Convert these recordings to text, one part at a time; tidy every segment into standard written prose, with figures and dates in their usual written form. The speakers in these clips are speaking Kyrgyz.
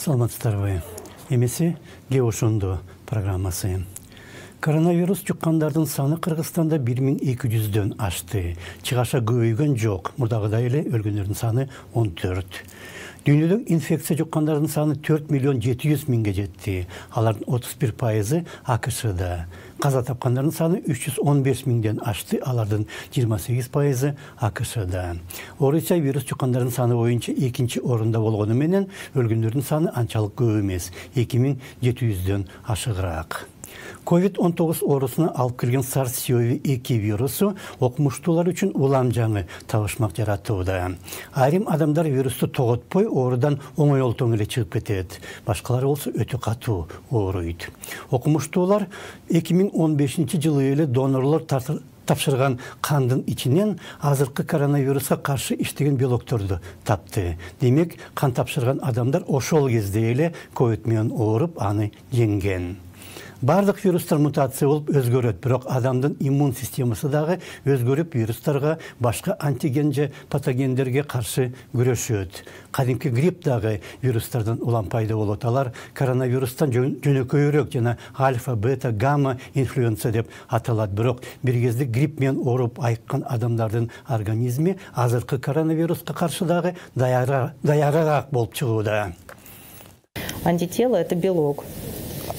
Саламатсыздарбы. Эмеси Геошондо программасы. Коронавирус жұққандардың саны Қырғызстанда 1200-ден ашты. Чыгаша көбөйгөн жок. Мурдагыдай эле өлгөндөрдүн саны 14. Дүйнөдө инфекция жұққандардың саны 4 миллион 700 миңге жетти. Алардын 31% АКШда. Каза тапкандардын саны 315 миңден ашты. Алардын 28% АКШда. Орусия вирус жұққандардын саны боюнча экинчи орунда болгону менен өлгөндөрдүн саны анчалык көп эмес. 2700дөн ашыгыраак. COVID-19 оорусуна алып келген SARS-CoV-2 вирусу окумуштуулар үчүн улам жаңы табышмак жаратууда. Айрым адамдар вирусту тоготпой оорудан оңойлтоң эле чыгып кетет. Башкалары болсо өтө катуу ооруйт. Окумуштуулар 2015 жылы эле донорлор тапшырган кандын ичинен азыркы коронавируска каршы иштеген белокторду тапты. Демек, кан тапшырган адамдар ошол кезде эле ковид менен ооруп аны жеңген. Бардык вирустар мутация болуп өзгөрөт, бирок адамдын иммун системасы дагы өзгөрүп вирустарга, башка антиген же патогендерге каршы күрөшөт. Кадимки грипп дагы вирустардан улам пайда болот. Алар коронавирустан жөнөкөйрөөк жана альфа, бета, гамма инфлюенса деп аталат. Бирок бир кезде грипп менен ооруп айыккан адамдардын организми азыркы коронавируска каршы дагы даярыраак болуп чыгууда. Антитело – это белок,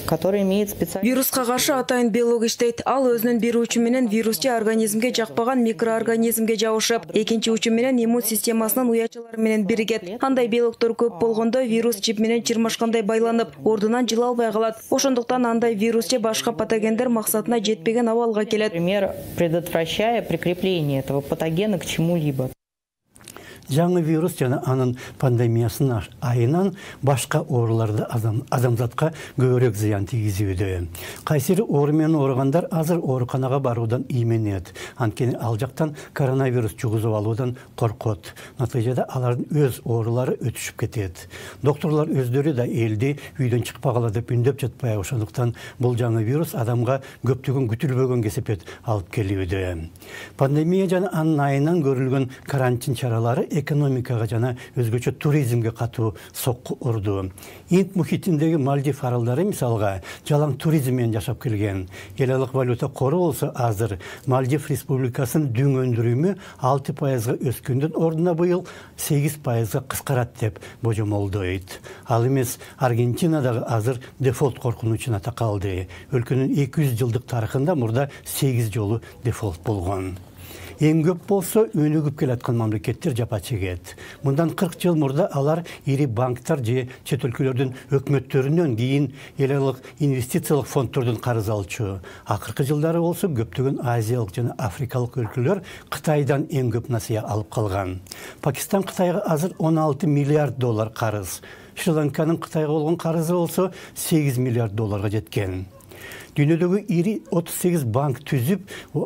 который имеет специальный... Вирусқа каршы атайын белок иштейт. Ал өзүнүн бир учу менен вирусчу организмге жакпаган микроорганизмге жабышып, экинчи учу менен иммун системасынын уячалары менен биригет. Андай белоктор көп болгондо вирус чип менен чырмашкандай байланып, ордунан жыла албай калат. Ошондуктан андай вирус же башка патогендер максатына жетпеген абалга келет. Например, предотвращая прикрепление этого патогена к чему-либо. Жаңы вирус жана анын пандемиясынын айынан башка ооруларды адамзатка көбүрөөк зыян тийгизүүдө. Кайсыри оору менен ооругандар азыр ооруканага баруудан ийменет. Анткени ал жактан коронавирус жугузуп алуудан коркот. Натыйжада алардын өз оорулары өтүшүп кетет. Докторлор өздөрү да элди үйдөн чыкпагыла деп үндөп жатпай, ошондуктан бул жаңы вирус адамга көптөгөн күтүлбөгөн кесепет алып келүүдө. Пандемия жана анын айынан көрүлгөн карантин чаралары экономикага жана өзгөчө туризмге катуу сокку урду. Инд мухитиндеги Мальдив аралдары мисалга жалаң туризм менен жашап келген. Эл алык валюта кору болсо азыр Мальдив республикасынын дүң өндүрүмү 6%га өскөндүн ордуна быйыл 8%га кыскарат деп божомолдойт. Ал эмес Аргентинадагы азыр дефолт коркунучуна такалды. Өлкөнүн 200 жылдык тарыхында мурда 8 жолу дефолт болгон. Эң көп болсо өнүгүп келаткан мамлекеттер жапа чегет. Мындан 40 жыл мурда алар ири банктар же чет өлкөлөрдүн өкмөттөрүнөн кийин эл алык инвестициялык фонддордун карыз алчу. Акыркы жылдары болсо көптөгөн азиялык жана африкалык өлкөлөр Кытайдан эң көп насыя алып калган. Пакистан Кытайга азыр 16 миллиард доллар карыз. Шри-Ланканын Кытайга болгон карызы болсо 8 миллиард долларга жеткен. Дүйнөдөгү ири 38 банк түзүп,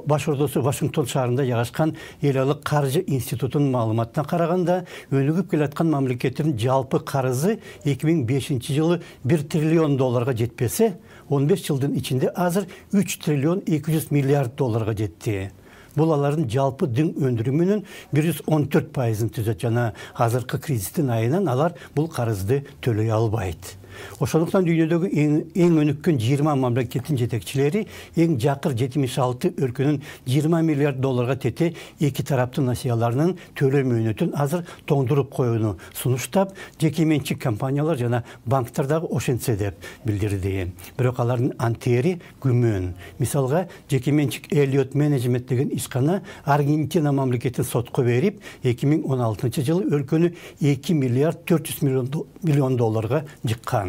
баш ордосу Вашингтон шаарында жайгашкан эл алык каржы институтунун маалыматына караганда, өнүгүп келаткан мамлекеттердин жалпы карызы 2005 жылы 1 триллион долларга жетпесе, 15 жылдын ичинде азыр 3 триллион 200 миллиард долларга жетти. Бул алардын жалпы дүң өндүрүмүнүн 114%-ын түзөт жана азыркы кризистин айынан алар бул карызды төлөй албайт. Ошондуктан дүйнөдөгү эң өнүккөн 20 мамлекеттин жетекчилери эң жакыр 76 өлкөнүн 20 миллиард долларга тете эки тараптын насыяларынын төлөө мөөнөтүн азыр тоңдуруп коюуну сунуштап, жеке менчик компаниялар жана банктар дагы ошентсе деп билдирди. Бирок алардын антери күмөн. Мисалга, жеке менчик Elliott Management деген ишкана Аргентина мамлекетин сотко берип, 2016 жылы өлкөнү 2 миллиард 400 миллион долларга жыккан.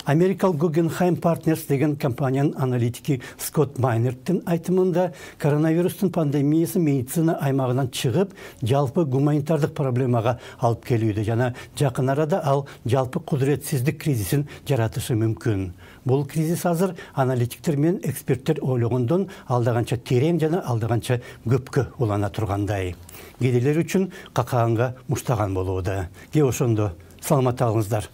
Америкалық Guggenheim Partners деген компанияның аналитики Скотт Майнерттің айтымында коронавирустың пандемиясы медицина аймағынан шығып, жалпы гуманитардық проблемаға алып келуді. Жана жақын арада ал жалпы құдіретсіздік кризисін жаратышы мүмкін. Бұл кризис азыр аналитиктер мен эксперттер ойлогондон алдағанча терең жана алдағанча көпкө улана тургандай. Кедейлер үчүн какаганга муштаган болууда. Ошондо саламат алыңыздар.